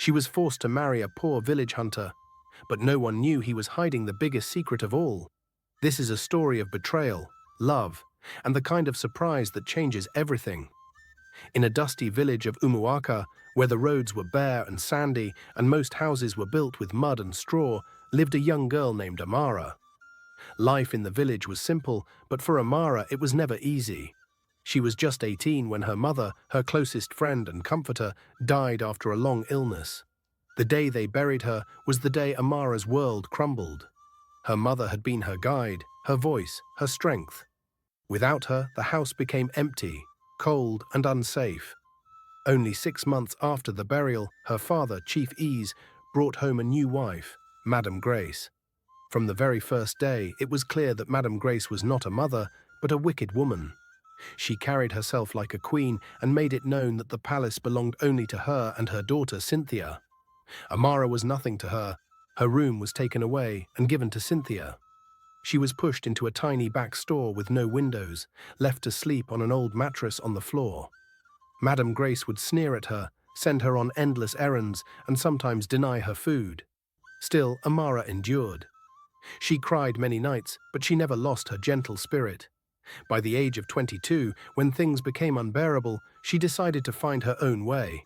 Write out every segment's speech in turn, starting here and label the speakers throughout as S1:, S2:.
S1: She was forced to marry a poor village hunter, but no one knew he was hiding the biggest secret of all. This is a story of betrayal, love, and the kind of surprise that changes everything. In a dusty village of Umuaka, where the roads were bare and sandy and most houses were built with mud and straw, lived a young girl named Amara. Life in the village was simple, but for Amara it was never easy. She was just 18 when her mother, her closest friend and comforter, died after a long illness. The day they buried her was the day Amara's world crumbled. Her mother had been her guide, her voice, her strength. Without her, the house became empty, cold and unsafe. Only 6 months after the burial, her father, Chief Ease, brought home a new wife, Madame Grace. From the very first day, it was clear that Madame Grace was not a mother, but a wicked woman. She carried herself like a queen and made it known that the palace belonged only to her and her daughter Cynthia. Amara was nothing to her. Her room was taken away and given to Cynthia. She was pushed into a tiny back store with no windows, left to sleep on an old mattress on the floor. Madame Grace would sneer at her, send her on endless errands, and sometimes deny her food. Still, Amara endured. She cried many nights, but she never lost her gentle spirit. By the age of 22, when things became unbearable, she decided to find her own way.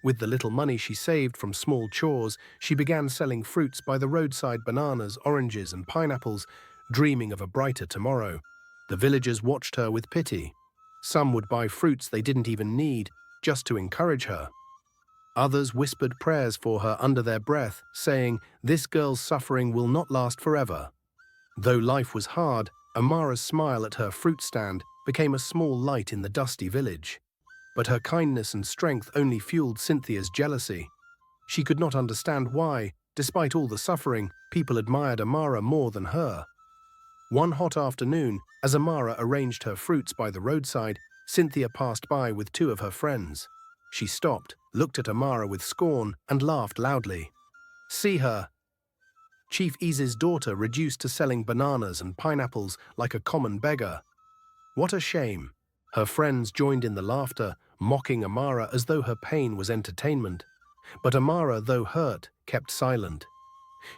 S1: With the little money she saved from small chores, she began selling fruits by the roadside: bananas, oranges, and pineapples, dreaming of a brighter tomorrow. The villagers watched her with pity. Some would buy fruits they didn't even need, just to encourage her. Others whispered prayers for her under their breath, saying, "This girl's suffering will not last forever." Though life was hard, Amara's smile at her fruit stand became a small light in the dusty village. But her kindness and strength only fueled Cynthia's jealousy. She could not understand why, despite all the suffering, people admired Amara more than her. One hot afternoon, as Amara arranged her fruits by the roadside, Cynthia passed by with 2 of her friends. She stopped, looked at Amara with scorn, and laughed loudly. "See her! Chief Ease's daughter reduced to selling bananas and pineapples like a common beggar. What a shame!" Her friends joined in the laughter, mocking Amara as though her pain was entertainment. But Amara, though hurt, kept silent.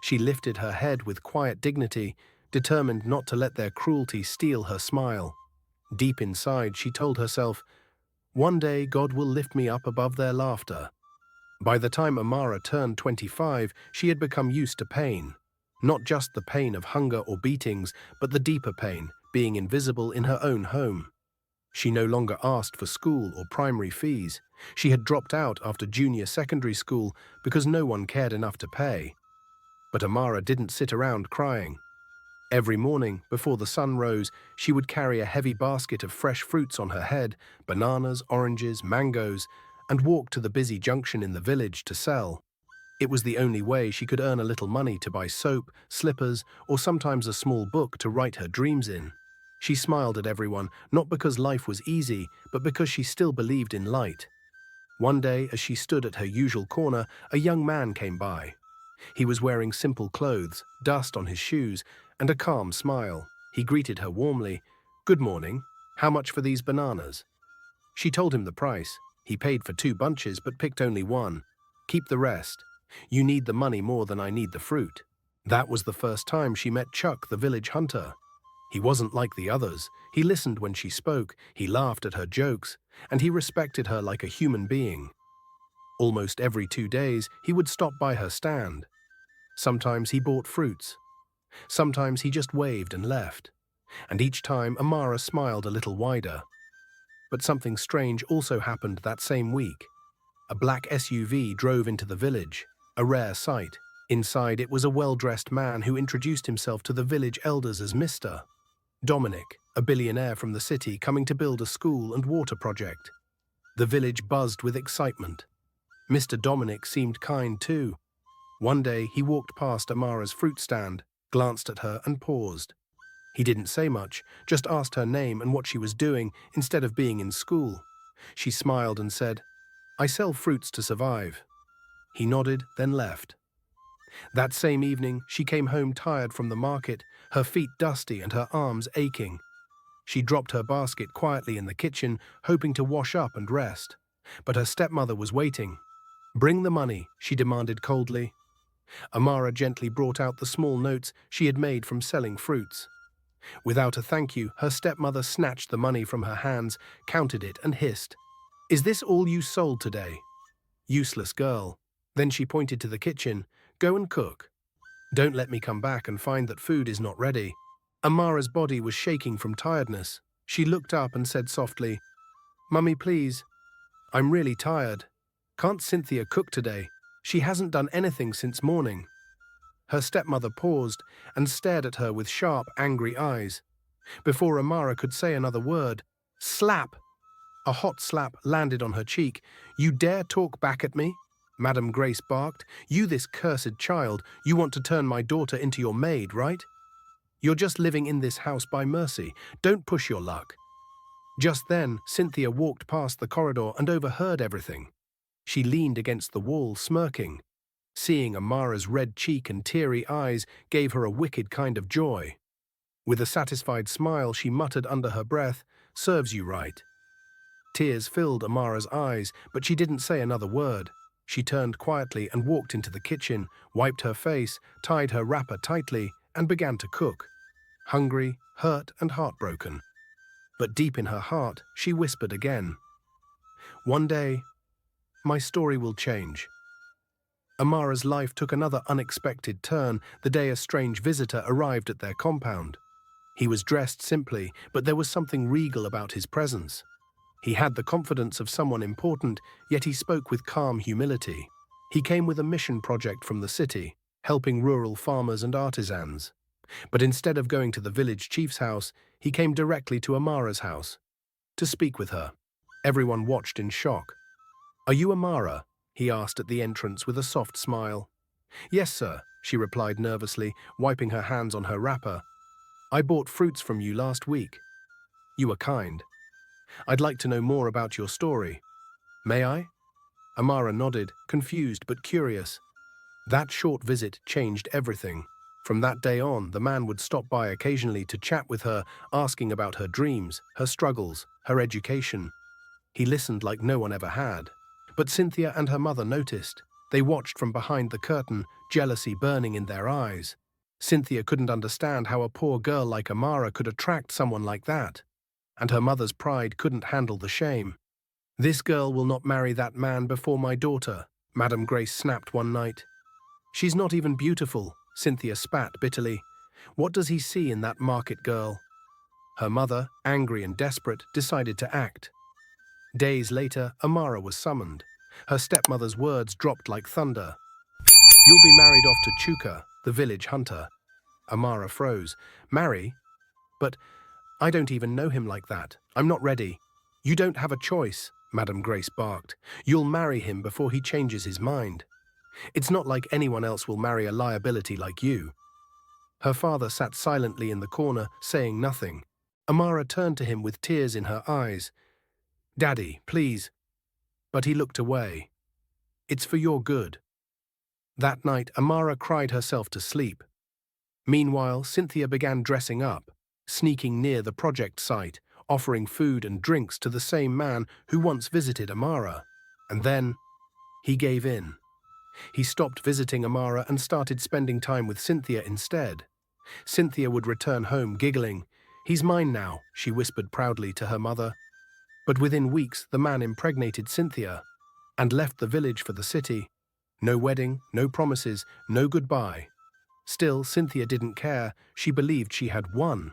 S1: She lifted her head with quiet dignity, determined not to let their cruelty steal her smile. Deep inside, she told herself, "One day God will lift me up above their laughter." By the time Amara turned 25, she had become used to pain. Not just the pain of hunger or beatings, but the deeper pain, being invisible in her own home. She no longer asked for school or primary fees. She had dropped out after junior secondary school because no one cared enough to pay. But Amara didn't sit around crying. Every morning, before the sun rose, she would carry a heavy basket of fresh fruits on her head, bananas, oranges, mangoes, and walk to the busy junction in the village to sell. It was the only way she could earn a little money to buy soap, slippers, or sometimes a small book to write her dreams in. She smiled at everyone, not because life was easy, but because she still believed in light. One day, as she stood at her usual corner, a young man came by. He was wearing simple clothes, dust on his shoes, and a calm smile. He greeted her warmly. "Good morning. How much for these bananas?" She told him the price. He paid for 2 bunches, but picked only one. "Keep the rest. You need the money more than I need the fruit." That was the first time she met Chuck, the village hunter. He wasn't like the others. He listened when she spoke, he laughed at her jokes, and he respected her like a human being. Almost every 2 days, he would stop by her stand. Sometimes he bought fruits. Sometimes he just waved and left. And each time, Amara smiled a little wider. But something strange also happened that same week. A black SUV drove into the village, a rare sight. Inside, it was a well-dressed man who introduced himself to the village elders as Mr. Dominic, a billionaire from the city coming to build a school and water project. The village buzzed with excitement. Mr. Dominic seemed kind too. One day, he walked past Amara's fruit stand, glanced at her and paused. He didn't say much, just asked her name and what she was doing instead of being in school. She smiled and said, "I sell fruits to survive." He nodded, then left. That same evening, she came home tired from the market, her feet dusty and her arms aching. She dropped her basket quietly in the kitchen, hoping to wash up and rest. But her stepmother was waiting. Bring the money, she demanded coldly. Amara gently brought out the small notes she had made from selling fruits. Without a thank you, her stepmother snatched the money from her hands, counted it, and hissed, "Is this all you sold today? Useless girl." Then she pointed to the kitchen. "Go and cook. Don't let me come back and find that food is not ready." Amara's body was shaking from tiredness. She looked up and said softly, "Mummy, please. I'm really tired. Can't Cynthia cook today? She hasn't done anything since morning." Her stepmother paused and stared at her with sharp, angry eyes. Before Amara could say another word, slap! A hot slap landed on her cheek. "You dare talk back at me?" Madame Grace barked. "You, this cursed child, you want to turn my daughter into your maid, right? You're just living in this house by mercy. Don't push your luck." Just then, Cynthia walked past the corridor and overheard everything. She leaned against the wall, smirking. Seeing Amara's red cheek and teary eyes gave her a wicked kind of joy. With a satisfied smile, she muttered under her breath, "Serves you right." Tears filled Amara's eyes, but she didn't say another word. She turned quietly and walked into the kitchen, wiped her face, tied her wrapper tightly, and began to cook. Hungry, hurt, and heartbroken. But deep in her heart, she whispered again, "One day, my story will change." Amara's life took another unexpected turn the day a strange visitor arrived at their compound. He was dressed simply, but there was something regal about his presence. He had the confidence of someone important, yet he spoke with calm humility. He came with a mission project from the city, helping rural farmers and artisans. But instead of going to the village chief's house, he came directly to Amara's house to speak with her. Everyone watched in shock. "Are you Amara?" he asked at the entrance with a soft smile. "Yes, sir," she replied nervously, wiping her hands on her wrapper. "I bought fruits from you last week. You were kind. I'd like to know more about your story. May I?" Amara nodded, confused but curious. That short visit changed everything. From that day on, the man would stop by occasionally to chat with her, asking about her dreams, her struggles, her education. He listened like no one ever had. But Cynthia and her mother noticed. They watched from behind the curtain, jealousy burning in their eyes. Cynthia couldn't understand how a poor girl like Amara could attract someone like that. And her mother's pride couldn't handle the shame. "This girl will not marry that man before my daughter," Madame Grace snapped one night. "She's not even beautiful," Cynthia spat bitterly. "What does he see in that market girl?" Her mother, angry and desperate, decided to act. Days later, Amara was summoned. Her stepmother's words dropped like thunder. "You'll be married off to Chuka, the village hunter." Amara froze. "Marry? But I don't even know him like that. I'm not ready." "You don't have a choice," Madame Grace barked. "You'll marry him before he changes his mind. It's not like anyone else will marry a liability like you." Her father sat silently in the corner, saying nothing. Amara turned to him with tears in her eyes. "Daddy, please." But he looked away. "It's for your good." That night, Amara cried herself to sleep. Meanwhile, Cynthia began dressing up, sneaking near the project site, offering food and drinks to the same man who once visited Amara. And then, he gave in. He stopped visiting Amara and started spending time with Cynthia instead. Cynthia would return home giggling. "He's mine now," she whispered proudly to her mother. But within weeks, the man impregnated Cynthia and left the village for the city. No wedding, no promises, no goodbye. Still, Cynthia didn't care. She believed she had won.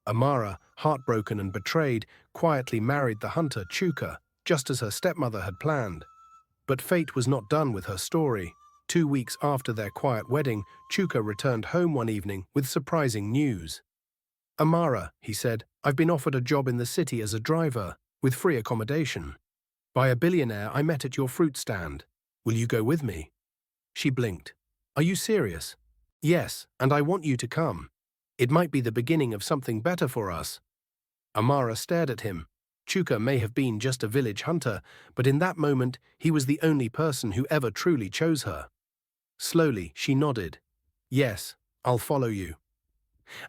S1: Amara, heartbroken and betrayed, quietly married the hunter Chuka, just as her stepmother had planned. But fate was not done with her story. 2 weeks after their quiet wedding, Chuka returned home one evening with surprising news. "Amara," he said, "I've been offered a job in the city as a driver, with free accommodation. By a billionaire I met at your fruit stand. Will you go with me?" She blinked. "Are you serious?" "Yes, and I want you to come. It might be the beginning of something better for us." Amara stared at him. Chuka may have been just a village hunter, but in that moment he was the only person who ever truly chose her. Slowly, she nodded. "Yes, I'll follow you."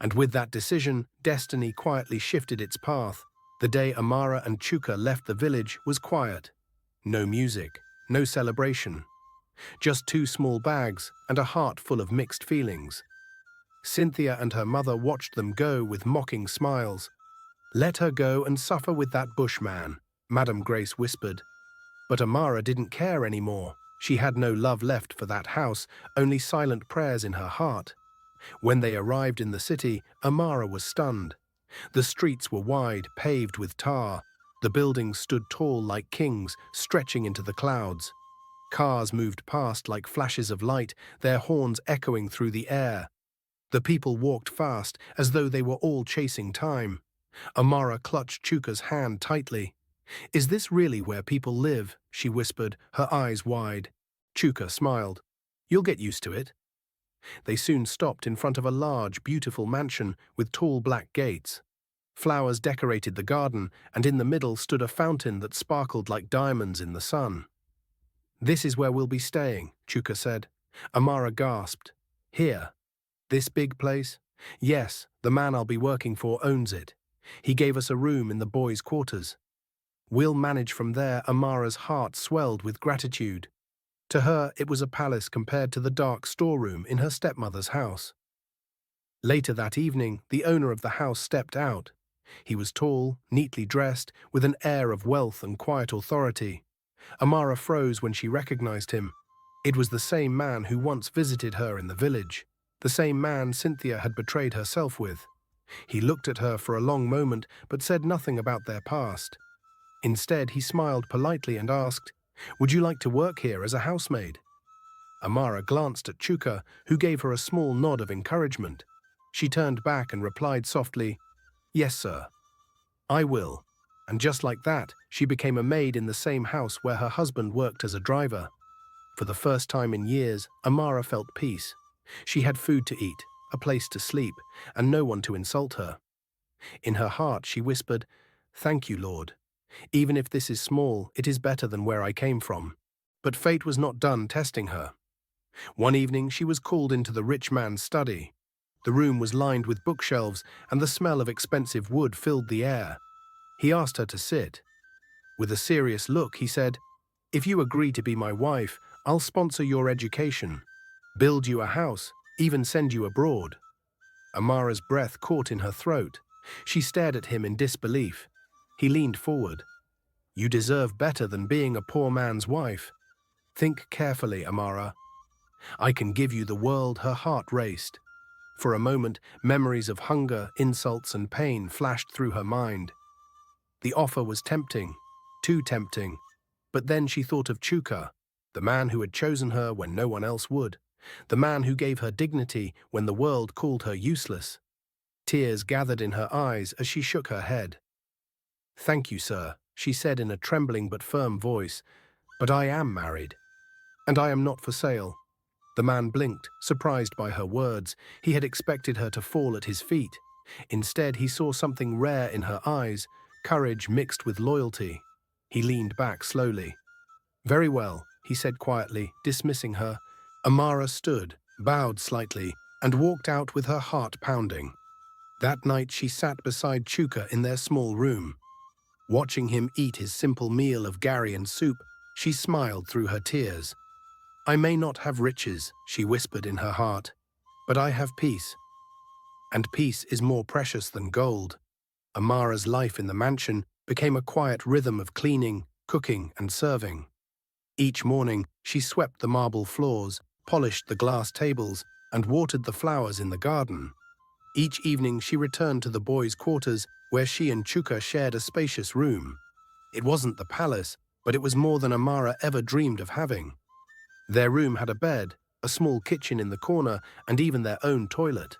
S1: And with that decision, destiny quietly shifted its path. The day Amara and Chuka left the village was quiet. No music, no celebration. Just two small bags and a heart full of mixed feelings. Cynthia and her mother watched them go with mocking smiles. "Let her go and suffer with that bushman," Madame Grace whispered. But Amara didn't care anymore. She had no love left for that house, only silent prayers in her heart. When they arrived in the city, Amara was stunned. The streets were wide, paved with tar. The buildings stood tall like kings, stretching into the clouds. Cars moved past like flashes of light, their horns echoing through the air. The people walked fast, as though they were all chasing time. Amara clutched Chuka's hand tightly. "Is this really where people live?" she whispered, her eyes wide. Chuka smiled. "You'll get used to it." They soon stopped in front of a large, beautiful mansion with tall black gates. Flowers decorated the garden, and in the middle stood a fountain that sparkled like diamonds in the sun. "This is where we'll be staying," Chuka said. Amara gasped. "Here? This big place?" "Yes, the man I'll be working for owns it. He gave us a room in the boys' quarters." "We'll manage from there." Amara's heart swelled with gratitude. To her, it was a palace compared to the dark storeroom in her stepmother's house. Later that evening, the owner of the house stepped out. He was tall, neatly dressed, with an air of wealth and quiet authority. Amara froze when she recognized him. It was the same man who once visited her in the village, the same man Cynthia had betrayed herself with. He looked at her for a long moment but said nothing about their past. Instead, he smiled politely and asked, "Would you like to work here as a housemaid?" Amara glanced at Chuka, who gave her a small nod of encouragement. She turned back and replied softly, "Yes, sir. I will." And just like that, she became a maid in the same house where her husband worked as a driver. For the first time in years, Amara felt peace. She had food to eat, a place to sleep, and no one to insult her. In her heart, she whispered, "Thank you, Lord. Even if this is small, it is better than where I came from." But fate was not done testing her. One evening, she was called into the rich man's study. The room was lined with bookshelves, and the smell of expensive wood filled the air. He asked her to sit. With a serious look, he said, "If you agree to be my wife, I'll sponsor your education, build you a house, even send you abroad." Amara's breath caught in her throat. She stared at him in disbelief. He leaned forward. "You deserve better than being a poor man's wife. Think carefully, Amara. I can give you the world." Her heart raced. For a moment, memories of hunger, insults, and pain flashed through her mind. The offer was tempting, too tempting. But then she thought of Chuka, the man who had chosen her when no one else would, the man who gave her dignity when the world called her useless. Tears gathered in her eyes as she shook her head. "Thank you, sir," she said in a trembling but firm voice, "but I am married, and I am not for sale." The man blinked, surprised by her words. He had expected her to fall at his feet. Instead, he saw something rare in her eyes, courage mixed with loyalty. He leaned back slowly. "Very well," he said quietly, dismissing her. Amara stood, bowed slightly, and walked out with her heart pounding. That night she sat beside Chuka in their small room. Watching him eat his simple meal of gari and soup, she smiled through her tears. "I may not have riches," she whispered in her heart, "but I have peace. And peace is more precious than gold." Amara's life in the mansion became a quiet rhythm of cleaning, cooking, and serving. Each morning, she swept the marble floors, polished the glass tables, and watered the flowers in the garden. Each evening, she returned to the boys' quarters, where she and Chuka shared a spacious room. It wasn't the palace, but it was more than Amara ever dreamed of having. Their room had a bed, a small kitchen in the corner, and even their own toilet.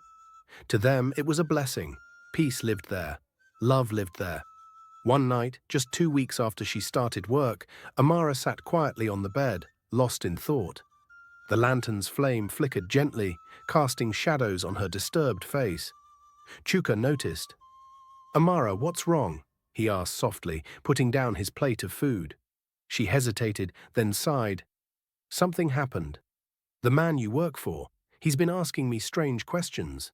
S1: To them, it was a blessing. Peace lived there. Love lived there. One night, just 2 weeks after she started work, Amara sat quietly on the bed, lost in thought. The lantern's flame flickered gently, casting shadows on her disturbed face. Chuka noticed. "Amara, what's wrong?" he asked softly, putting down his plate of food. She hesitated, then sighed. "Something happened. The man you work for, he's been asking me strange questions.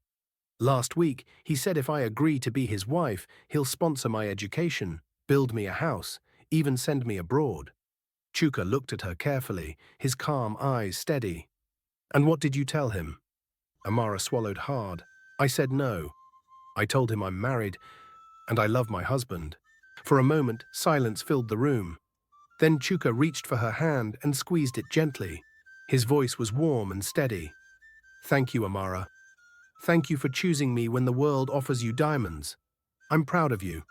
S1: Last week, he said if I agree to be his wife, he'll sponsor my education, build me a house, even send me abroad." Chuka looked at her carefully, his calm eyes steady. "And what did you tell him?" Amara swallowed hard. "I said no. I told him I'm married, and I love my husband." For a moment, silence filled the room. Then Chuka reached for her hand and squeezed it gently. His voice was warm and steady. "Thank you, Amara. Thank you for choosing me when the world offers you diamonds. I'm proud of you.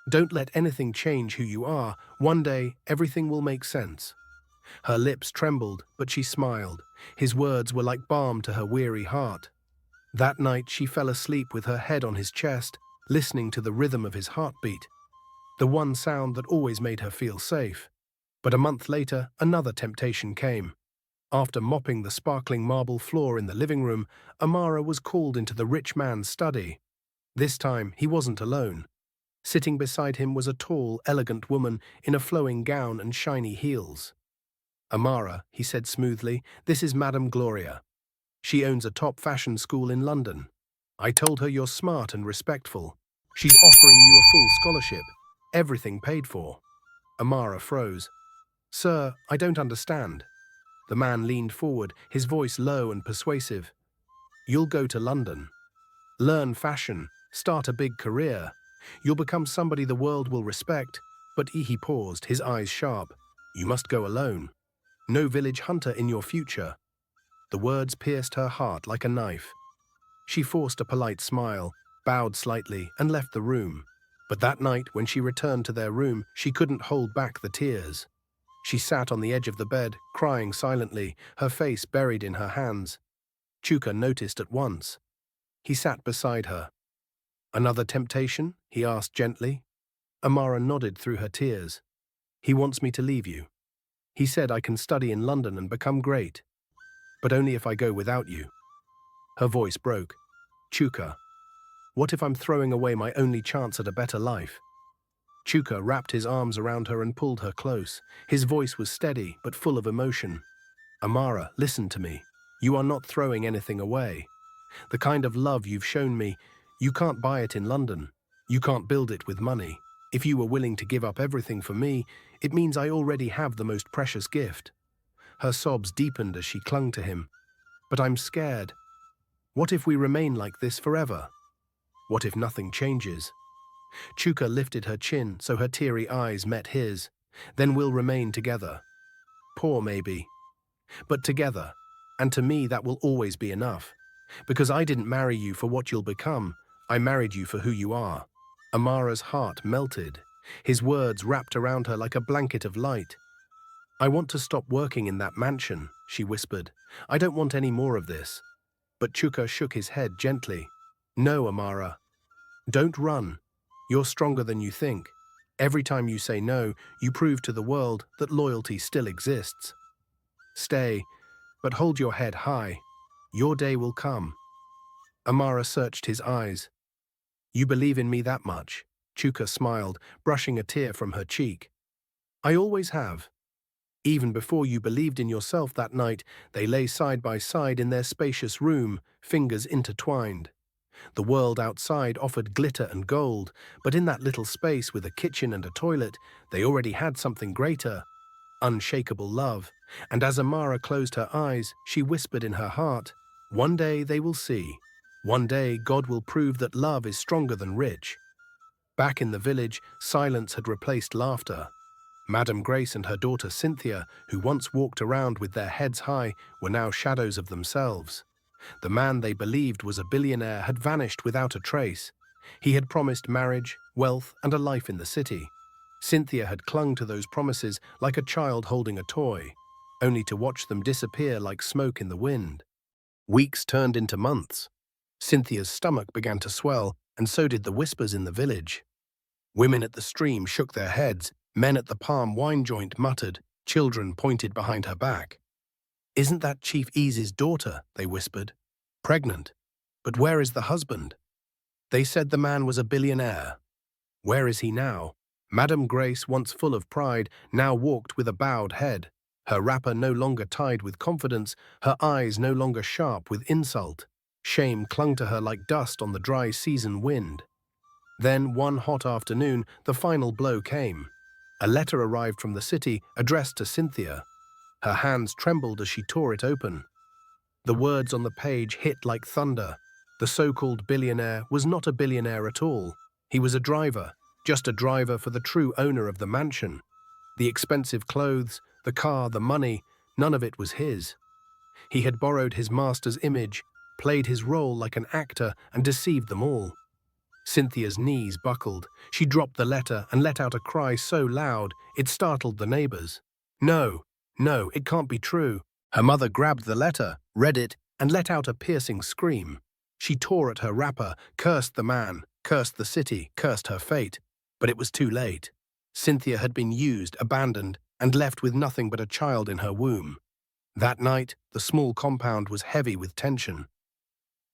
S1: Don't let anything change who you are. One day, everything will make sense." Her lips trembled, but she smiled. His words were like balm to her weary heart. That night, she fell asleep with her head on his chest, listening to the rhythm of his heartbeat, the one sound that always made her feel safe. But a month later, another temptation came. After mopping the sparkling marble floor in the living room, Amara was called into the rich man's study. This time, he wasn't alone. Sitting beside him was a tall, elegant woman in a flowing gown and shiny heels. "Amara," he said smoothly, "this is Madame Gloria. She owns a top fashion school in London. I told her you're smart and respectful. She's offering you a full scholarship, everything paid for." Amara froze. "Sir, I don't understand." The man leaned forward, his voice low and persuasive. "You'll go to London, learn fashion, start a big career. You'll become somebody the world will respect." But he paused, his eyes sharp. "You must go alone. No village hunter in your future." The words pierced her heart like a knife. She forced a polite smile, bowed slightly, and left the room. But that night, when she returned to their room, she couldn't hold back the tears. She sat on the edge of the bed, crying silently, her face buried in her hands. Chuka noticed at once. He sat beside her. "Another temptation?" he asked gently. Amara nodded through her tears. "He wants me to leave you. He said I can study in London and become great. But only if I go without you." Her voice broke. "Chuka, what if I'm throwing away my only chance at a better life?" Chuka wrapped his arms around her and pulled her close. His voice was steady, but full of emotion. "Amara, listen to me. You are not throwing anything away. The kind of love you've shown me, you can't buy it in London. You can't build it with money. If you were willing to give up everything for me, it means I already have the most precious gift." Her sobs deepened as she clung to him. "But I'm scared. What if we remain like this forever? What if nothing changes?" Chuka lifted her chin so her teary eyes met his. "Then we'll remain together. Poor maybe, but together. And to me that will always be enough. Because I didn't marry you for what you'll become. I married you for who you are." Amara's heart melted. His words wrapped around her like a blanket of light. "I want to stop working in that mansion," she whispered. "I don't want any more of this." But Chuka shook his head gently. "No, Amara. Don't run. You're stronger than you think. Every time you say no, you prove to the world that loyalty still exists. Stay, but hold your head high. Your day will come." Amara searched his eyes. "You believe in me that much?" Chuka smiled, brushing a tear from her cheek. "I always have. Even before you believed in yourself that night, they lay side by side in their spacious room, fingers intertwined. The world outside offered glitter and gold, but in that little space with a kitchen and a toilet, they already had something greater, unshakable love. And as Amara closed her eyes, she whispered in her heart, "One day they will see. One day God will prove that love is stronger than rich." Back in the village, silence had replaced laughter. Madame Grace and her daughter Cynthia, who once walked around with their heads high, were now shadows of themselves. The man they believed was a billionaire had vanished without a trace. He had promised marriage, wealth, and a life in the city. Cynthia had clung to those promises like a child holding a toy, only to watch them disappear like smoke in the wind. Weeks turned into months. Cynthia's stomach began to swell, and so did the whispers in the village. Women at the stream shook their heads, men at the palm wine joint muttered, children pointed behind her back. "Isn't that Chief Ease's daughter?" they whispered. "Pregnant. But where is the husband?" They said the man was a billionaire. Where is he now? Madame Grace, once full of pride, now walked with a bowed head, her wrapper no longer tied with confidence, her eyes no longer sharp with insult. Shame clung to her like dust on the dry season wind. Then, one hot afternoon, the final blow came. A letter arrived from the city, addressed to Cynthia. Her hands trembled as she tore it open. The words on the page hit like thunder. The so-called billionaire was not a billionaire at all. He was a driver, just a driver for the true owner of the mansion. The expensive clothes, the car, the money, none of it was his. He had borrowed his master's image, played his role like an actor, and deceived them all. Cynthia's knees buckled. She dropped the letter and let out a cry so loud it startled the neighbors. No, no, it can't be true. Her mother grabbed the letter, read it, and let out a piercing scream. She tore at her wrapper, cursed the man, cursed the city, cursed her fate. But it was too late. Cynthia had been used, abandoned, and left with nothing but a child in her womb. That night, the small compound was heavy with tension.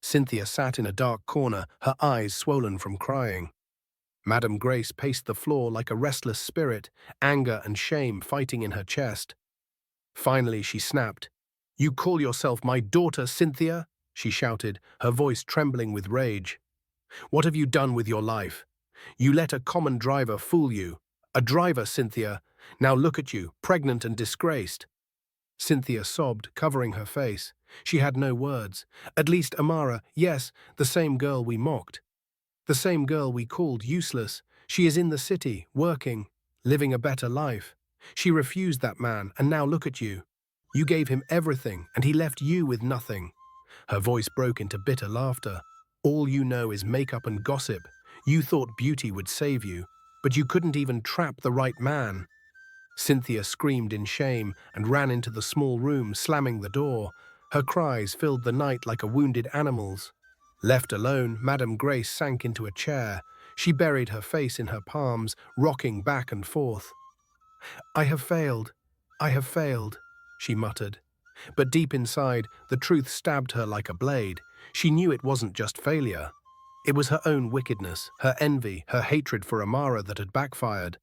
S1: Cynthia sat in a dark corner, her eyes swollen from crying. Madame Grace paced the floor like a restless spirit, anger and shame fighting in her chest. Finally, she snapped. "You call yourself my daughter, Cynthia?" she shouted, her voice trembling with rage. "What have you done with your life? You let a common driver fool you. A driver, Cynthia. Now look at you, pregnant and disgraced." Cynthia sobbed, covering her face. She had no words. At least Amara, yes, the same girl we mocked. The same girl we called useless. She is in the city, working, living a better life. She refused that man, and now look at you. You gave him everything, and he left you with nothing. Her voice broke into bitter laughter. All you know is makeup and gossip. You thought beauty would save you, but you couldn't even trap the right man. Cynthia screamed in shame and ran into the small room, slamming the door. Her cries filled the night like a wounded animal's. Left alone, Madame Grace sank into a chair. She buried her face in her palms, rocking back and forth. "I have failed. I have failed," she muttered. But deep inside, the truth stabbed her like a blade. She knew it wasn't just failure. It was her own wickedness, her envy, her hatred for Amara that had backfired.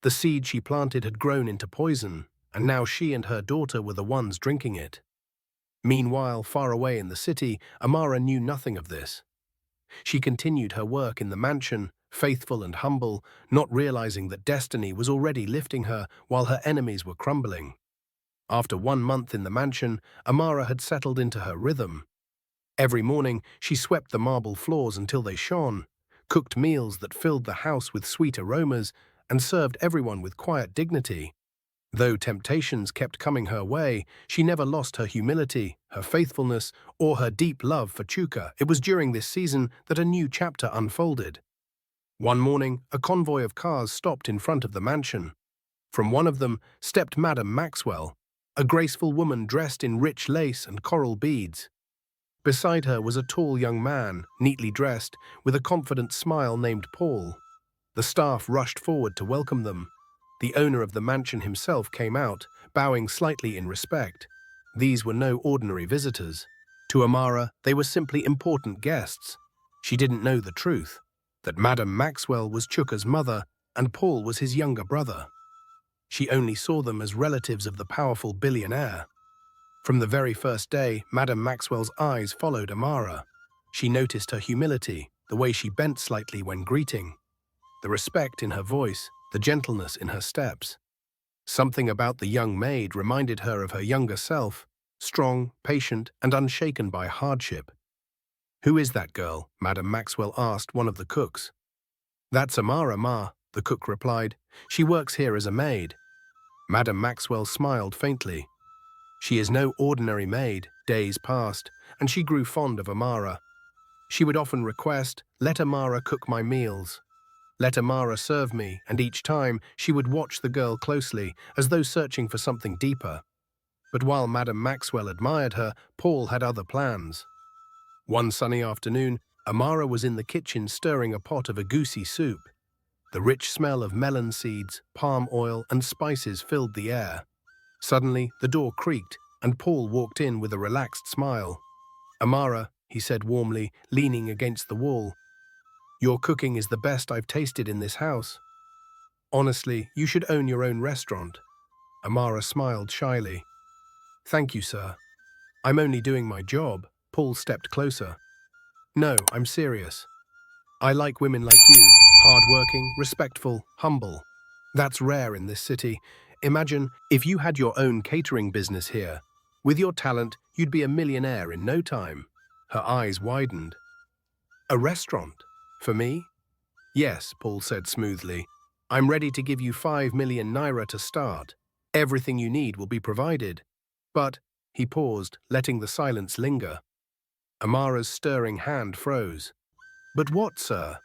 S1: The seed she planted had grown into poison, and now she and her daughter were the ones drinking it. Meanwhile, far away in the city, Amara knew nothing of this. She continued her work in the mansion, faithful and humble, not realizing that destiny was already lifting her while her enemies were crumbling. After 1 month in the mansion, Amara had settled into her rhythm. Every morning, she swept the marble floors until they shone, cooked meals that filled the house with sweet aromas, and served everyone with quiet dignity. Though temptations kept coming her way, she never lost her humility, her faithfulness, or her deep love for Chuka. It was during this season that a new chapter unfolded. One morning, a convoy of cars stopped in front of the mansion. From one of them stepped Madame Maxwell, a graceful woman dressed in rich lace and coral beads. Beside her was a tall young man, neatly dressed, with a confident smile named Paul. The staff rushed forward to welcome them. The owner of the mansion himself came out, bowing slightly in respect. These were no ordinary visitors. To Amara, they were simply important guests. She didn't know the truth, that Madame Maxwell was Chuka's mother and Paul was his younger brother. She only saw them as relatives of the powerful billionaire. From the very first day, Madame Maxwell's eyes followed Amara. She noticed her humility, the way she bent slightly when greeting, the respect in her voice, the gentleness in her steps. Something about the young maid reminded her of her younger self, strong, patient, and unshaken by hardship. "Who is that girl?" Madame Maxwell asked one of the cooks. "That's Amara, Ma," the cook replied. "She works here as a maid." Madame Maxwell smiled faintly. She is no ordinary maid. Days passed, and she grew fond of Amara. She would often request, "Let Amara cook my meals. Let Amara serve me," and each time she would watch the girl closely, as though searching for something deeper. But while Madame Maxwell admired her, Paul had other plans. One sunny afternoon, Amara was in the kitchen stirring a pot of a goosey soup. The rich smell of melon seeds, palm oil, and spices filled the air. Suddenly, the door creaked, and Paul walked in with a relaxed smile. "Amara," he said warmly, leaning against the wall, "your cooking is the best I've tasted in this house. Honestly, you should own your own restaurant." Amara smiled shyly. "Thank you, sir. I'm only doing my job." Paul stepped closer. "No, I'm serious. I like women like you, hard-working, respectful, humble. That's rare in this city. Imagine if you had your own catering business here. With your talent, you'd be a millionaire in no time. Her eyes widened. A restaurant? For me? Yes, Paul said smoothly. I'm ready to give you 5 million naira to start. Everything you need will be provided. But, he paused, letting the silence linger. Amara's stirring hand froze. But what, sir?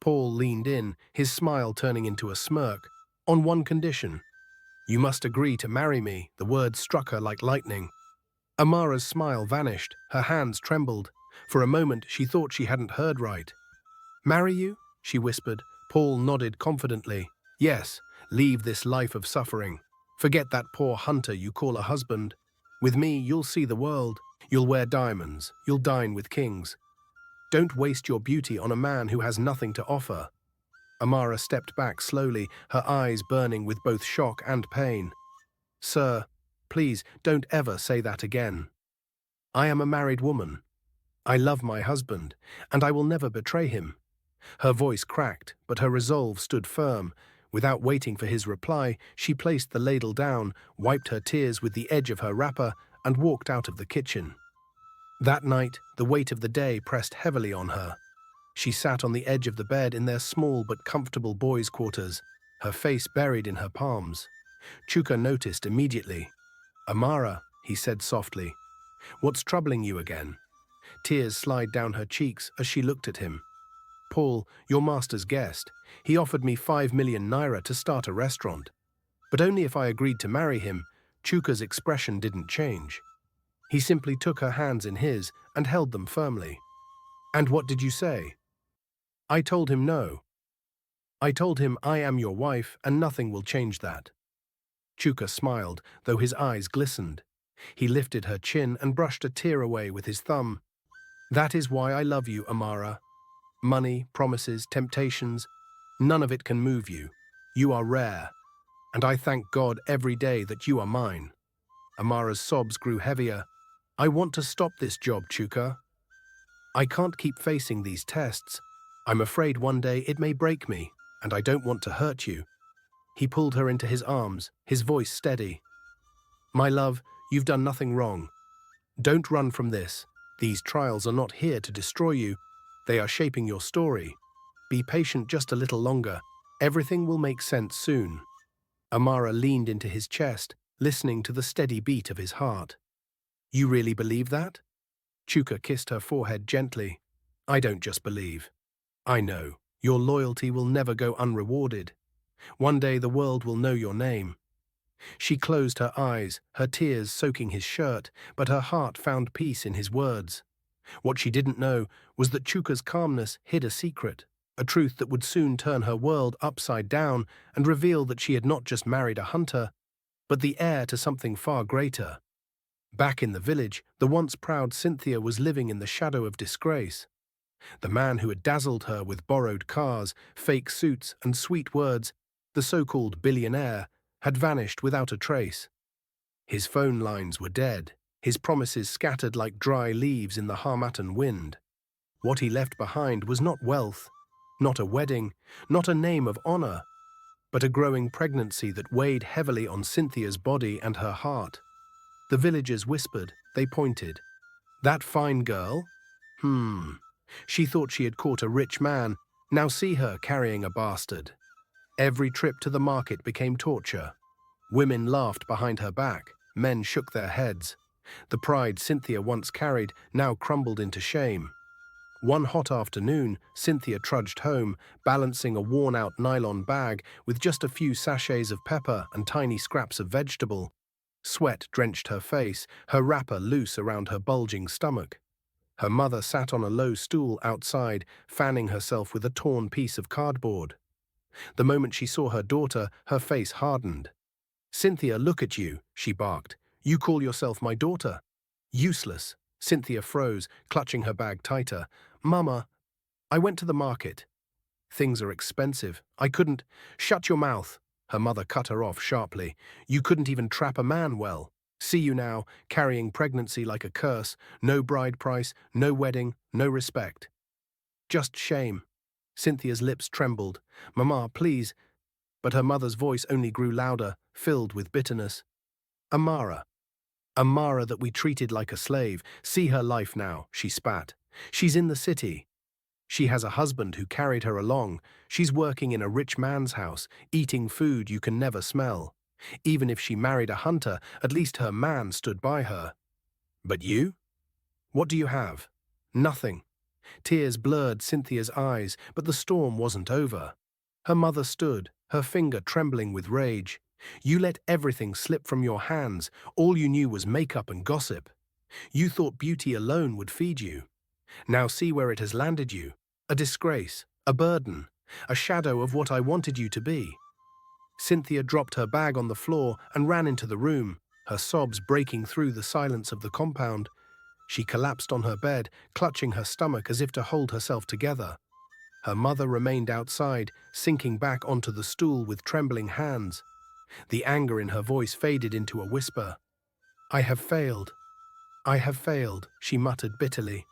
S1: Paul leaned in, his smile turning into a smirk. On one condition. You must agree to marry me. The words struck her like lightning. Amara's smile vanished, her hands trembled. For a moment, she thought she hadn't heard right. Marry you? She whispered. Paul nodded confidently. Yes, leave this life of suffering. Forget that poor hunter you call a husband. With me, you'll see the world. You'll wear diamonds. You'll dine with kings. Don't waste your beauty on a man who has nothing to offer. Amara stepped back slowly, her eyes burning with both shock and pain. Sir, please don't ever say that again. I am a married woman. I love my husband, and I will never betray him. Her voice cracked, but her resolve stood firm. Without waiting for his reply, she placed the ladle down, wiped her tears with the edge of her wrapper, and walked out of the kitchen. That night, the weight of the day pressed heavily on her. She sat on the edge of the bed in their small but comfortable boys' quarters, her face buried in her palms. Chuka noticed immediately. Amara, he said softly, what's troubling you again? Tears slid down her cheeks as she looked at him. Paul, your master's guest. He offered me 5 million naira to start a restaurant. But only if I agreed to marry him. Chuka's expression didn't change. He simply took her hands in his and held them firmly. And what did you say? I told him no. I told him I am your wife and nothing will change that. Chuka smiled, though his eyes glistened. He lifted her chin and brushed a tear away with his thumb. That is why I love you, Amara. Money, promises, temptations, none of it can move you. You are rare, and I thank God every day that you are mine. Amara's sobs grew heavier. I want to stop this job, Chuka. I can't keep facing these tests. I'm afraid one day it may break me, and I don't want to hurt you. He pulled her into his arms, his voice steady. My love, you've done nothing wrong. Don't run from this. These trials are not here to destroy you. They are shaping your story. Be patient just a little longer. Everything will make sense soon. Amara leaned into his chest, listening to the steady beat of his heart. You really believe that? Chuka kissed her forehead gently. I don't just believe. I know. Your loyalty will never go unrewarded. One day the world will know your name. She closed her eyes, her tears soaking his shirt, but her heart found peace in his words. What she didn't know was that Chuka's calmness hid a secret, a truth that would soon turn her world upside down and reveal that she had not just married a hunter, but the heir to something far greater. Back in the village, the once proud Cynthia was living in the shadow of disgrace. The man who had dazzled her with borrowed cars, fake suits, and sweet words, the so-called billionaire, had vanished without a trace. His phone lines were dead, his promises scattered like dry leaves in the Harmattan wind. What he left behind was not wealth, not a wedding, not a name of honor, but a growing pregnancy that weighed heavily on Cynthia's body and her heart. The villagers whispered, they pointed. That fine girl? She thought she had caught a rich man. Now see her carrying a bastard. Every trip to the market became torture. Women laughed behind her back. Men shook their heads. The pride Cynthia once carried now crumbled into shame. One hot afternoon, Cynthia trudged home, balancing a worn-out nylon bag with just a few sachets of pepper and tiny scraps of vegetable. Sweat drenched her face, her wrapper loose around her bulging stomach. Her mother sat on a low stool outside, fanning herself with a torn piece of cardboard. The moment she saw her daughter, her face hardened. Cynthia, look at you, she barked. You call yourself my daughter? Useless. Cynthia froze, clutching her bag tighter. Mama, I went to the market. Things are expensive. I couldn't. Shut your mouth. Her mother cut her off sharply. You couldn't even trap a man well. See you now, carrying pregnancy like a curse. No bride price, no wedding, no respect. Just shame. Cynthia's lips trembled. Mama, please. But her mother's voice only grew louder, filled with bitterness. Amara. Amara that we treated like a slave. See her life now, she spat. She's in the city. She has a husband who carried her along. She's working in a rich man's house, eating food you can never smell. Even if she married a hunter, at least her man stood by her. But you? What do you have? Nothing. Tears blurred Cynthia's eyes, but the storm wasn't over. Her mother stood, her finger trembling with rage. You let everything slip from your hands. All you knew was makeup and gossip. You thought beauty alone would feed you. Now see where it has landed you. A disgrace, a burden, a shadow of what I wanted you to be. Cynthia dropped her bag on the floor and ran into the room, her sobs breaking through the silence of the compound. She collapsed on her bed, clutching her stomach as if to hold herself together. Her mother remained outside, sinking back onto the stool with trembling hands. The anger in her voice faded into a whisper. "I have failed. I have failed," she muttered bitterly.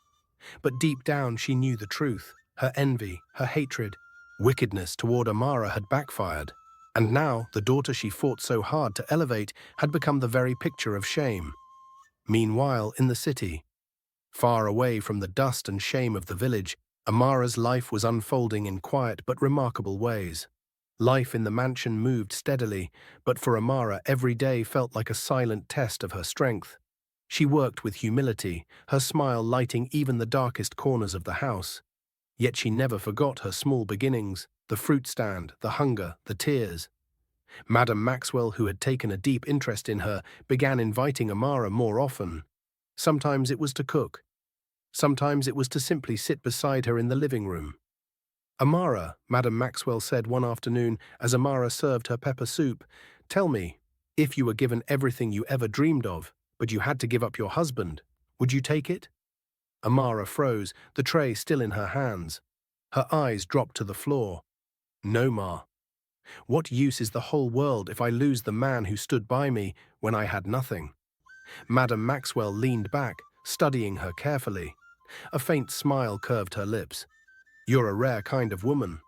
S1: But deep down she knew the truth. Her envy, her hatred, wickedness toward Amara had backfired. And now the daughter she fought so hard to elevate had become the very picture of shame. Meanwhile, in the city, far away from the dust and shame of the village, Amara's life was unfolding in quiet but remarkable ways. Life in the mansion moved steadily, but for Amara every day felt like a silent test of her strength. She worked with humility, her smile lighting even the darkest corners of the house. Yet she never forgot her small beginnings, the fruit stand, the hunger, the tears. Madame Maxwell, who had taken a deep interest in her, began inviting Amara more often. Sometimes it was to cook. Sometimes it was to simply sit beside her in the living room. "Amara," Madame Maxwell said one afternoon as Amara served her pepper soup, "tell me, if you were given everything you ever dreamed of, but you had to give up your husband, would you take it?" Amara froze, the tray still in her hands. Her eyes dropped to the floor. "No, Ma. What use is the whole world if I lose the man who stood by me when I had nothing?" Madame Maxwell leaned back, studying her carefully. A faint smile curved her lips. "You're a rare kind of woman."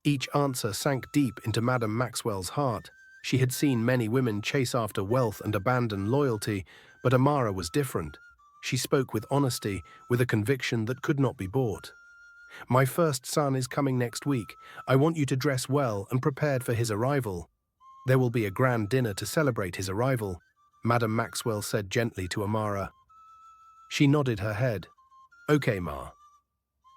S1: Each answer sank deep into Madame Maxwell's heart. She had seen many women chase after wealth and abandon loyalty, but Amara was different. She spoke with honesty, with a conviction that could not be bought. "My first son is coming next week. I want you to dress well and prepared for his arrival. There will be a grand dinner to celebrate his arrival," Madame Maxwell said gently to Amara. She nodded her head. "Okay, Ma."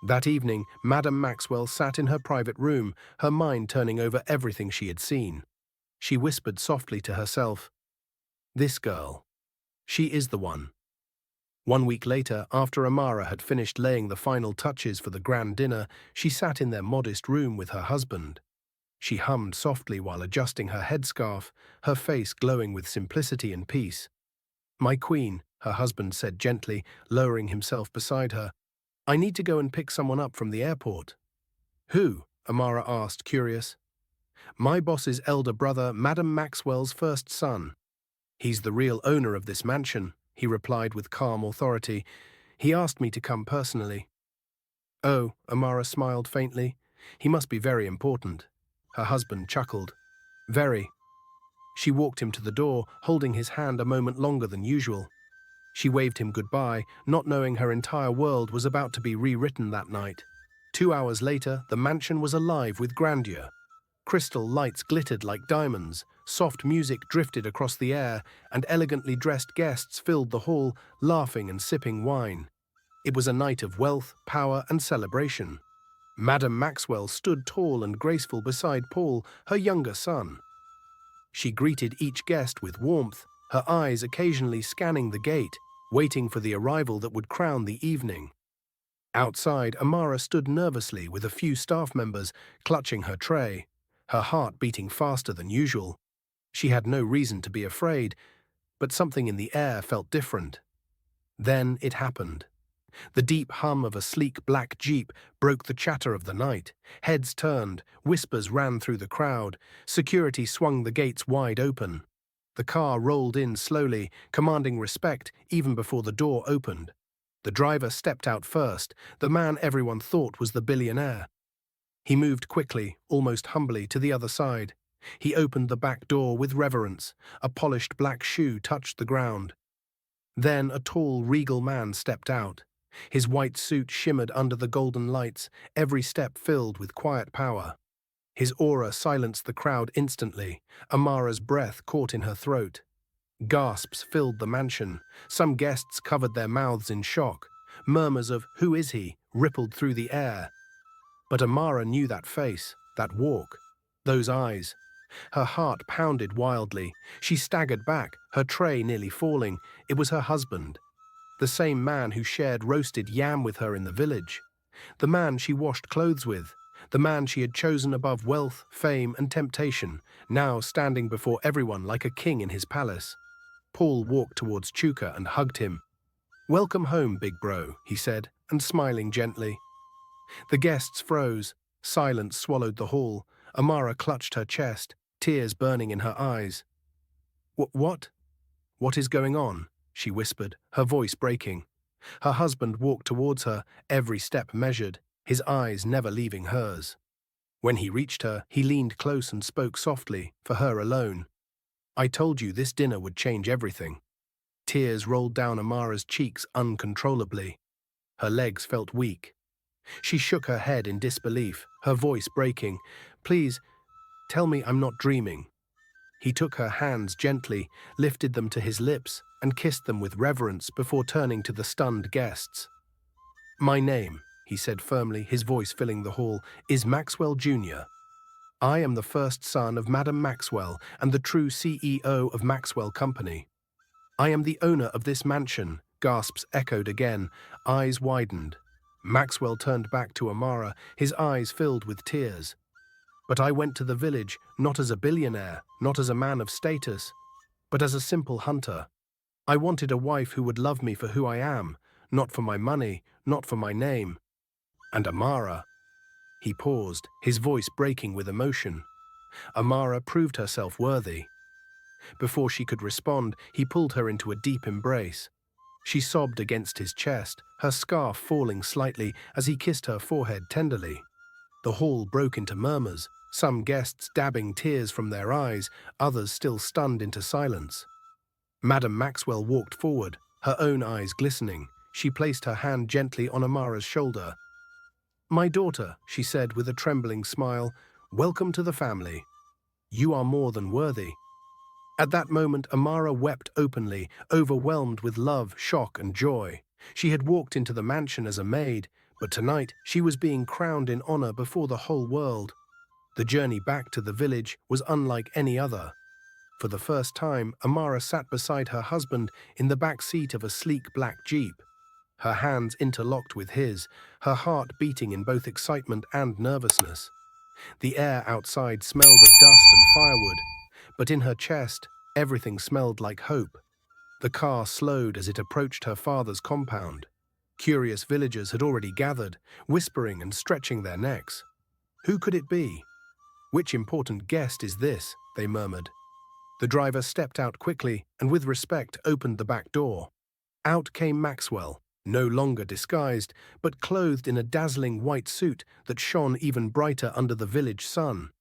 S1: That evening, Madame Maxwell sat in her private room, her mind turning over everything she had seen. She whispered softly to herself, "This girl. She is the one." 1 week later, after Amara had finished laying the final touches for the grand dinner, she sat in their modest room with her husband. She hummed softly while adjusting her headscarf, her face glowing with simplicity and peace. "My queen," her husband said gently, lowering himself beside her, "I need to go and pick someone up from the airport." "Who?" Amara asked, curious. "My boss's elder brother, Madame Maxwell's first son. He's the real owner of this mansion," he replied with calm authority. "He asked me to come personally." "Oh," Amara smiled faintly. "He must be very important." Her husband chuckled. "Very." She walked him to the door, holding his hand a moment longer than usual. She waved him goodbye, not knowing her entire world was about to be rewritten that night. 2 hours later, the mansion was alive with grandeur. Crystal lights glittered like diamonds, soft music drifted across the air, and elegantly dressed guests filled the hall, laughing and sipping wine. It was a night of wealth, power, and celebration. Madame Maxwell stood tall and graceful beside Paul, her younger son. She greeted each guest with warmth, her eyes occasionally scanning the gate, waiting for the arrival that would crown the evening. Outside, Amara stood nervously with a few staff members clutching her tray, her heart beating faster than usual. She had no reason to be afraid, but something in the air felt different. Then it happened. The deep hum of a sleek black jeep broke the chatter of the night. Heads turned, whispers ran through the crowd, security swung the gates wide open. The car rolled in slowly, commanding respect even before the door opened. The driver stepped out first, the man everyone thought was the billionaire. He moved quickly, almost humbly, to the other side. He opened the back door with reverence. A polished black shoe touched the ground. Then a tall, regal man stepped out. His white suit shimmered under the golden lights, every step filled with quiet power. His aura silenced the crowd instantly. Amara's breath caught in her throat. Gasps filled the mansion. Some guests covered their mouths in shock. Murmurs of "Who is he?" rippled through the air. But Amara knew that face, that walk, those eyes. Her heart pounded wildly. She staggered back, her tray nearly falling. It was her husband, the same man who shared roasted yam with her in the village, the man she washed clothes with, the man she had chosen above wealth, fame, and temptation, now standing before everyone like a king in his palace. Paul walked towards Chuka and hugged him. "Welcome home, big bro," he said, and smiling gently. The guests froze. Silence swallowed the hall. Amara clutched her chest, tears burning in her eyes. What? What is going on?" she whispered, her voice breaking. Her husband walked towards her, every step measured, his eyes never leaving hers. When he reached her, he leaned close and spoke softly, for her alone. "I told you this dinner would change everything." Tears rolled down Amara's cheeks uncontrollably. Her legs felt weak. She shook her head in disbelief, her voice breaking. "Please, tell me I'm not dreaming." He took her hands gently, lifted them to his lips, and kissed them with reverence before turning to the stunned guests. "My name," he said firmly, his voice filling the hall, "is Maxwell Jr. I am the first son of Madam Maxwell and the true CEO of Maxwell Company. I am the owner of this mansion." Gasps echoed again, eyes widened. Maxwell turned back to Amara, his eyes filled with tears. "But I went to the village, not as a billionaire, not as a man of status, but as a simple hunter. I wanted a wife who would love me for who I am, not for my money, not for my name. And Amara—" He paused, his voice breaking with emotion. Amara proved herself worthy. Before she could respond, he pulled her into a deep embrace. She sobbed against his chest, her scarf falling slightly as he kissed her forehead tenderly. The hall broke into murmurs, some guests dabbing tears from their eyes, others still stunned into silence. Madam Maxwell walked forward, her own eyes glistening. She placed her hand gently on Amara's shoulder. "My daughter," she said with a trembling smile, "welcome to the family. You are more than worthy." At that moment, Amara wept openly, overwhelmed with love, shock, and joy. She had walked into the mansion as a maid, but tonight she was being crowned in honor before the whole world. The journey back to the village was unlike any other. For the first time, Amara sat beside her husband in the back seat of a sleek black Jeep. Her hands interlocked with his, her heart beating in both excitement and nervousness. The air outside smelled of dust and firewood, but in her chest, everything smelled like hope. The car slowed as it approached her father's compound. Curious villagers had already gathered, whispering and stretching their necks. "Who could it be? Which important guest is this?" they murmured. The driver stepped out quickly and with respect opened the back door. Out came Maxwell, no longer disguised, but clothed in a dazzling white suit that shone even brighter under the village sun.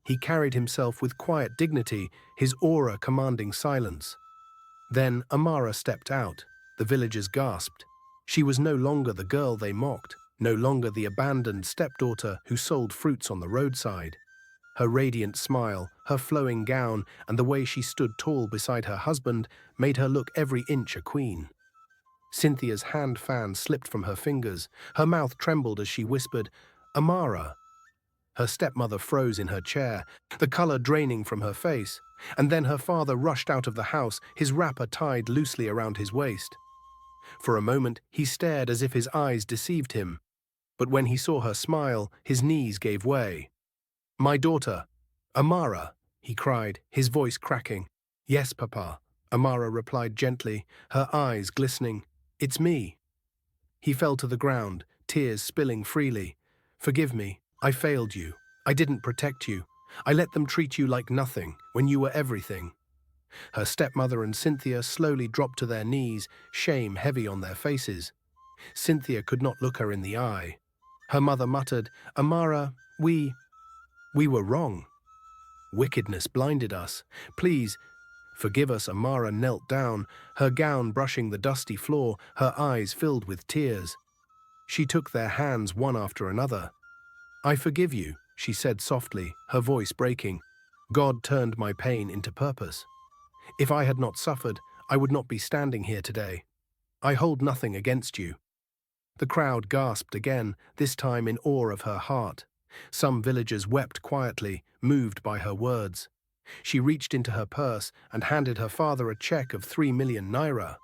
S1: He carried himself with quiet dignity, his aura commanding silence. Then Amara stepped out. The villagers gasped. She was no longer the girl they mocked, no longer the abandoned stepdaughter who sold fruits on the roadside. Her radiant smile, her flowing gown, and the way she stood tall beside her husband made her look every inch a queen. Cynthia's hand fan slipped from her fingers. Her mouth trembled as she whispered, "Amara." Her stepmother froze in her chair, the color draining from her face, and then her father rushed out of the house, his wrapper tied loosely around his waist. For a moment, he stared as if his eyes deceived him, but when he saw her smile, his knees gave way. "My daughter, Amara," he cried, his voice cracking. "Yes, Papa," Amara replied gently, her eyes glistening. "It's me." He fell to the ground, tears spilling freely. "Forgive me. I failed you. I didn't protect you. I let them treat you like nothing, when you were everything." Her stepmother and Cynthia slowly dropped to their knees, shame heavy on their faces. Cynthia could not look her in the eye. Her mother muttered, "Amara, we were wrong." Wickedness blinded us. Please, forgive us." Amara knelt down, her gown brushing the dusty floor, her eyes filled with tears. She took their hands one after another. "I forgive you," she said softly, her voice breaking. "God turned my pain into purpose. If I had not suffered, I would not be standing here today. I hold nothing against you." The crowd gasped again, this time in awe of her heart. Some villagers wept quietly, moved by her words. She reached into her purse and handed her father a check of 3 million naira.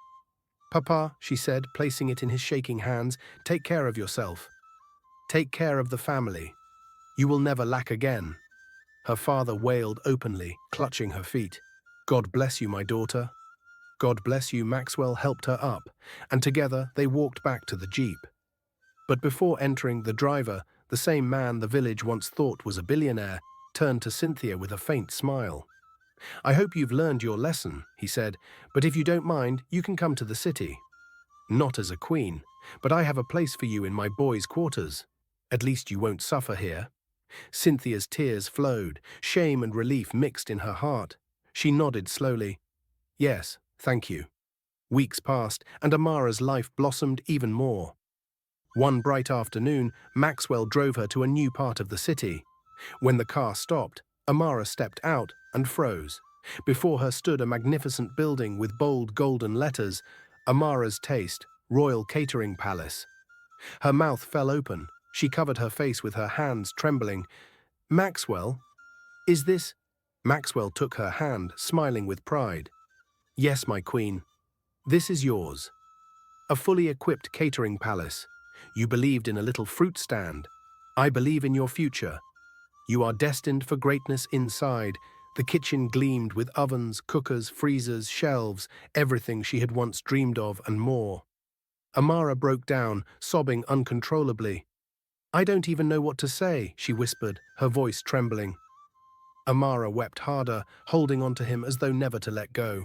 S1: "Papa," she said, placing it in his shaking hands, "take care of yourself. Take care of the family. You will never lack again." Her father wailed openly, clutching her feet. "God bless you, my daughter." "God bless you." Maxwell helped her up, and together they walked back to the jeep. But before entering, the driver, the same man the village once thought was a billionaire, turned to Cynthia with a faint smile. "I hope you've learned your lesson," he said, "but if you don't mind, you can come to the city. Not as a queen, but I have a place for you in my boys' quarters. At least you won't suffer here." Cynthia's tears flowed, shame and relief mixed in her heart. She nodded slowly. "Yes, thank you." Weeks passed, and Amara's life blossomed even more. One bright afternoon, Maxwell drove her to a new part of the city. When the car stopped, Amara stepped out and froze. Before her stood a magnificent building with bold golden letters, "Amara's Taste, Royal Catering Palace." Her mouth fell open. She covered her face with her hands, trembling. "Maxwell, is this—" Maxwell took her hand, smiling with pride. "Yes, my queen. This is yours. A fully equipped catering palace. You believed in a little fruit stand. I believe in your future. You are destined for greatness inside." The kitchen gleamed with ovens, cookers, freezers, shelves, everything she had once dreamed of and more. Amara broke down, sobbing uncontrollably. "I don't even know what to say," she whispered, her voice trembling. Amara wept harder, holding on to him as though never to let go.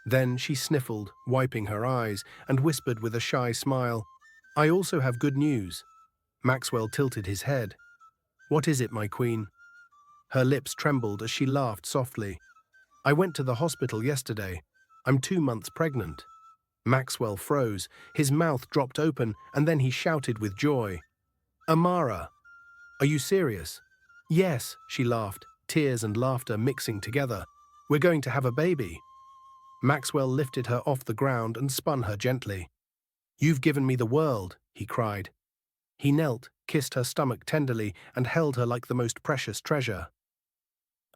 S1: Then she sniffled, wiping her eyes, and whispered with a shy smile, "I also have good news." Maxwell tilted his head. "What is it, my queen?" Her lips trembled as she laughed softly. "I went to the hospital yesterday. I'm 2 months pregnant." Maxwell froze, his mouth dropped open, and then he shouted with joy. "Amara, are you serious?" "Yes," she laughed, tears and laughter mixing together. "We're going to have a baby." Maxwell lifted her off the ground and spun her gently. "You've given me the world," he cried. He knelt, kissed her stomach tenderly, and held her like the most precious treasure.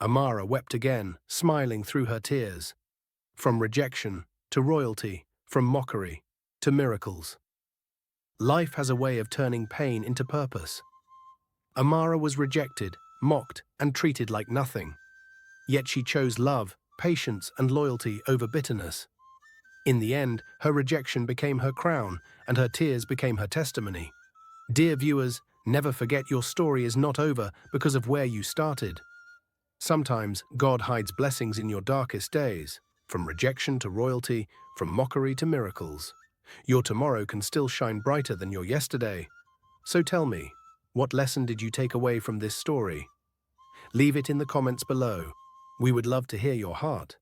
S1: Amara wept again, smiling through her tears. From rejection to royalty, from mockery to miracles. Life has a way of turning pain into purpose. Amara was rejected, mocked, and treated like nothing. Yet she chose love, patience, and loyalty over bitterness. In the end, her rejection became her crown, and her tears became her testimony. Dear viewers, never forget your story is not over because of where you started. Sometimes God hides blessings in your darkest days, from rejection to royalty, from mockery to miracles. Your tomorrow can still shine brighter than your yesterday. So tell me, what lesson did you take away from this story? Leave it in the comments below. We would love to hear your heart.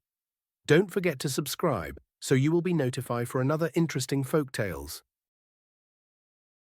S1: Don't forget to subscribe so you will be notified for another interesting folk tales.